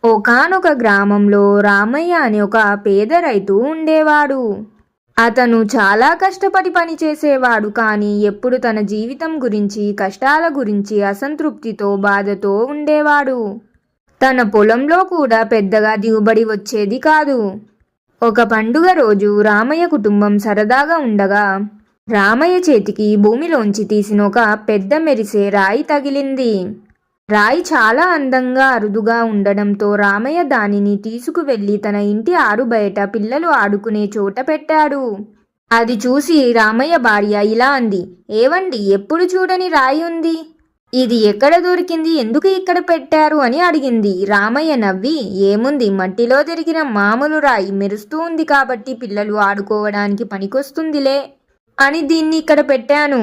ఒకానొక గ్రామంలో రామయ్య అనే ఒక పేద రైతు ఉండేవాడు. అతను చాలా కష్టపడి పనిచేసేవాడు. కానీ ఎప్పుడు తన జీవితం గురించి, కష్టాల గురించి అసంతృప్తితో, బాధతో ఉండేవాడు. తన పొలంలో కూడా పెద్దగా దిగుబడి వచ్చేది కాదు. ఒక పండుగ రోజు రామయ్య కుటుంబం సరదాగా ఉండగా రామయ్య చేతికి భూమిలోంచి తీసిన ఒక పెద్ద మెరిసే రాయి తగిలింది. రాయి చాలా అందంగా అరుదుగా ఉండడంతో రామయ్య దానిని తీసుకువెళ్లి తన ఇంటి ఆరు బయట పిల్లలు ఆడుకునే చోట పెట్టాడు. అది చూసి రామయ్య భార్య ఇలా అంది, ఏవండి, ఎప్పుడు చూడని రాయి ఉంది, ఇది ఎక్కడ దొరికింది, ఎందుకు ఇక్కడ పెట్టారు అని అడిగింది. రామయ్య నవ్వి, ఏముంది, మట్టిలో దొరికిన మామూలు రాయి, మెరుస్తూ ఉంది కాబట్టి పిల్లలు ఆడుకోవడానికి పనికొస్తుందిలే అని దీన్ని ఇక్కడ పెట్టాను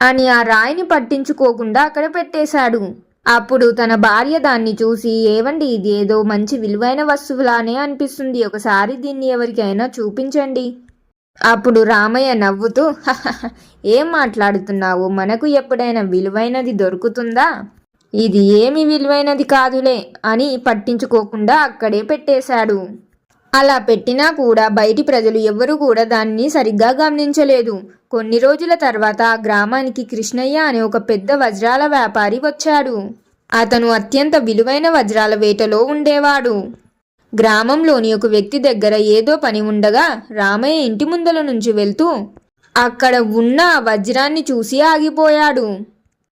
అని ఆ రాయిని పట్టించుకోకుండా అక్కడ పెట్టేశాడు. అప్పుడు తన భార్య దాన్ని చూసి, ఏవండి, ఇది ఏదో మంచి విలువైన వస్తువులానే అనిపిస్తుంది, ఒకసారి దీన్ని ఎవరికైనా చూపించండి. అప్పుడు రామయ్య నవ్వుతూ, ఏం మాట్లాడుతున్నావు, మనకు ఎప్పుడైనా విలువైనది దొరుకుతుందా, ఇది ఏమి విలువైనది కాదులే అని పట్టించుకోకుండా అక్కడే పెట్టేశాడు. అలా పెట్టినా కూడా బయటి ప్రజలు ఎవ్వరూ కూడా దాన్ని సరిగ్గా గమనించలేదు. కొన్ని రోజుల తర్వాత ఆ గ్రామానికి కృష్ణయ్య అనే ఒక పెద్ద వజ్రాల వ్యాపారి వచ్చాడు. అతను అత్యంత విలువైన వజ్రాల వేటలో ఉండేవాడు. గ్రామంలోని ఒక వ్యక్తి దగ్గర ఏదో పని ఉండగా రామయ్య ఇంటి ముందల నుంచి వెళ్తూ అక్కడ ఉన్న వజ్రాన్ని చూసి ఆగిపోయాడు.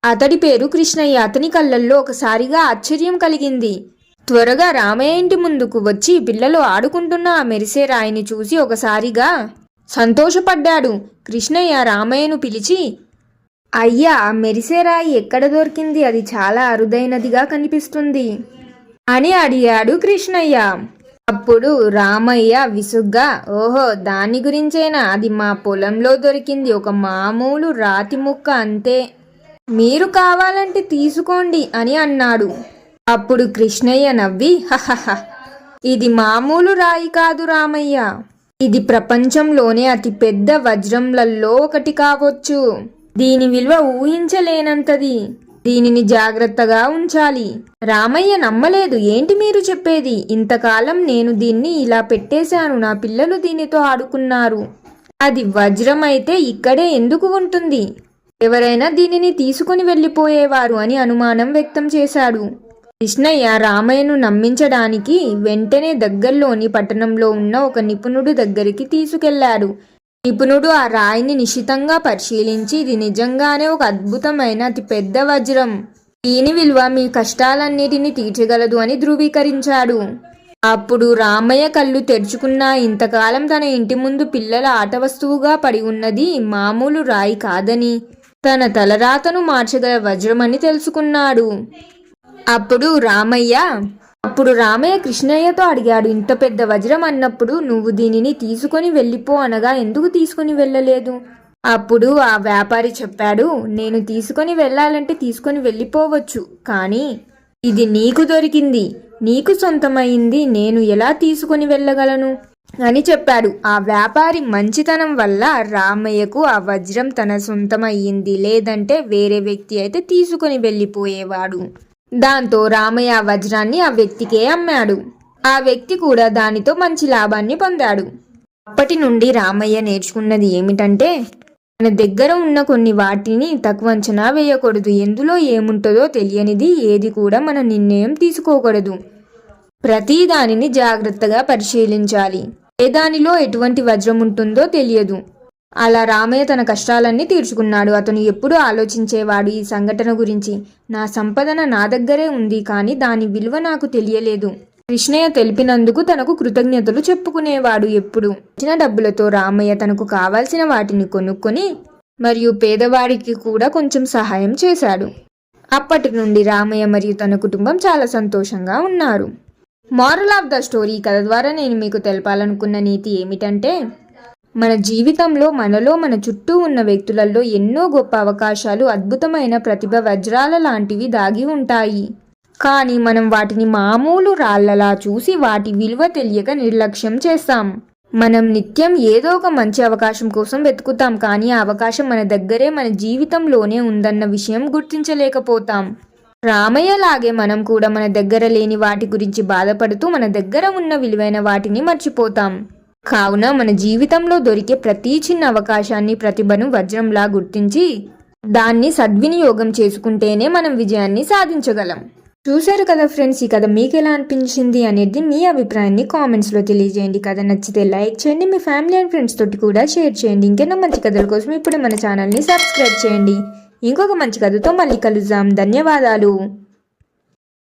అతడి పేరు కృష్ణయ్య. అతని కళ్ళల్లో ఒకసారిగా ఆశ్చర్యం కలిగింది. త్వరగా రామయ్య ఇంటి ముందుకు వచ్చి పిల్లలు ఆడుకుంటున్న ఆ మెరిసే రాయిని చూసి ఒకసారిగా సంతోషపడ్డాడు. కృష్ణయ్య రామయ్యను పిలిచి, అయ్యా, మెరిసే రాయి ఎక్కడ దొరికింది, అది చాలా అరుదైనదిగా కనిపిస్తుంది అని అడిగాడు కృష్ణయ్య. అప్పుడు రామయ్య విసుగ్గా, ఓహో, దాని గురించేనా, అది మా పొలంలో దొరికింది, ఒక మామూలు రాతి ముక్క అంతే, మీరు కావాలంటే తీసుకోండి అని అన్నాడు. అప్పుడు కృష్ణయ్య నవ్వి, హహహ, ఇది మామూలు రాయి కాదు రామయ్య, ఇది ప్రపంచంలోనే అతి పెద్ద వజ్రంలలో ఒకటి కావచ్చు, దీని విలువ ఊహించలేనంతది, దీనిని జాగ్రత్తగా ఉంచాలి. రామయ్య నమ్మలేదు. ఏంటి మీరు చెప్పేది, ఇంతకాలం నేను దీన్ని ఇలా పెట్టేశాను, నా పిల్లలు దీనితో ఆడుకున్నారు, అది వజ్రం అయితే ఇక్కడే ఎందుకు ఉంటుంది, ఎవరైనా దీనిని తీసుకుని వెళ్ళిపోయేవారు అని అనుమానం వ్యక్తం చేశాడు. కృష్ణయ్య రామయ్యను నమ్మించడానికి వెంటనే దగ్గరలోని పట్టణంలో ఉన్న ఒక నిపుణుడు దగ్గరికి తీసుకెళ్లాడు. నిపుణుడు ఆ రాయిని నిశితంగా పరిశీలించి, ఇది నిజంగానే ఒక అద్భుతమైన అతి పెద్ద వజ్రం, దీని విలువ మీ కష్టాలన్నిటినీ తీర్చగలదు అని ధృవీకరించాడు. అప్పుడు రామయ్య కళ్ళు తెరుచుకున్న, ఇంతకాలం తన ఇంటి ముందు పిల్లల ఆట వస్తువుగా పడి ఉన్నది మామూలు రాయి కాదని, తన తలరాతను మార్చగల వజ్రమని తెలుసుకున్నాడు. అప్పుడు రామయ్య కృష్ణయ్యతో అడిగాడు, ఇంత పెద్ద వజ్రం అన్నప్పుడు నువ్వు దీనిని తీసుకొని వెళ్ళిపో అనగా ఎందుకు తీసుకుని వెళ్ళలేదు? అప్పుడు ఆ వ్యాపారి చెప్పాడు, నేను తీసుకొని వెళ్ళాలంటే తీసుకొని వెళ్ళిపోవచ్చు, కానీ ఇది నీకు దొరికింది, నీకు సొంతమైంది, నేను ఎలా తీసుకొని వెళ్ళగలను అని చెప్పాడు. ఆ వ్యాపారి మంచితనం వల్ల రామయ్యకు ఆ వజ్రం తన సొంతమయ్యింది, లేదంటే వేరే వ్యక్తి అయితే తీసుకొని వెళ్ళిపోయేవాడు. దాంతో రామయ్య ఆ వజ్రాన్ని ఆ వ్యక్తికే అమ్మాడు. ఆ వ్యక్తి కూడా దానితో మంచి లాభాన్ని పొందాడు. అప్పటి నుండి రామయ్య నేర్చుకున్నది ఏమిటంటే, మన దగ్గర ఉన్న కొన్ని వాటిని తక్కువ అంచనా వేయకూడదు, ఎందులో ఏముంటుందో తెలియనిది ఏది కూడా మన నిర్ణయం తీసుకోకూడదు, ప్రతి దానిని జాగ్రత్తగా పరిశీలించాలి, ఏ దానిలో ఎటువంటి వజ్రం ఉంటుందో తెలియదు. అలా రామయ్య తన కష్టాలన్నీ తీర్చుకున్నాడు. అతను ఎప్పుడూ ఆలోచించేవాడు ఈ సంఘటన గురించి, నా సంపదన నా దగ్గరే ఉంది, కానీ దాని విలువ నాకు తెలియలేదు. కృష్ణయ్య తెలిపినందుకు తనకు కృతజ్ఞతలు చెప్పుకునేవాడు. ఎప్పుడు ఇచ్చిన డబ్బులతో రామయ్య తనకు కావాల్సిన వాటిని కొనుక్కొని మరియు పేదవాడికి కూడా కొంచెం సహాయం చేశాడు. అప్పటి నుండి రామయ్య మరియు తన కుటుంబం చాలా సంతోషంగా ఉన్నారు. మోరల్ ఆఫ్ ద స్టోరీ కథ ద్వారా నేను మీకు తెలపాలనుకున్న నీతి ఏమిటంటే, మన జీవితంలో మనలో మన చుట్టూ ఉన్న వ్యక్తులలో ఎన్నో గొప్ప అవకాశాలు, అద్భుతమైన ప్రతిభ, వజ్రాల లాంటివి దాగి ఉంటాయి. కానీ మనం వాటిని మామూలు రాళ్లలా చూసి వాటి విలువ తెలియక నిర్లక్ష్యం చేస్తాం. మనం నిత్యం ఏదో ఒక మంచి అవకాశం కోసం వెతుకుతాం, కానీ ఆ అవకాశం మన దగ్గరే, మన జీవితంలోనే ఉందన్న విషయం గుర్తించలేకపోతాం. రామయ్య లాగే మనం కూడా మన దగ్గర లేని వాటి గురించి బాధపడుతూ మన దగ్గర ఉన్న విలువైన వాటిని మర్చిపోతాం. కావున మన జీవితంలో దొరికే ప్రతి చిన్న అవకాశాన్ని, ప్రతిభను వజ్రంలా గుర్తించి దాన్ని సద్వినియోగం చేసుకుంటేనే మనం విజయాన్ని సాధించగలం. చూశారు కదా ఫ్రెండ్స్, ఈ కథ మీకు ఎలా అనిపించింది అనేది మీ అభిప్రాయాన్ని కామెంట్స్లో తెలియజేయండి. కథ నచ్చితే లైక్ చేయండి, మీ ఫ్యామిలీ అండ్ ఫ్రెండ్స్ తోటి కూడా షేర్ చేయండి. ఇంకెన్నో మంచి కథల కోసం ఇప్పుడే మన ఛానల్ని సబ్స్క్రైబ్ చేయండి. ఇంకొక మంచి కథతో మళ్ళీ కలుద్దాం. ధన్యవాదాలు.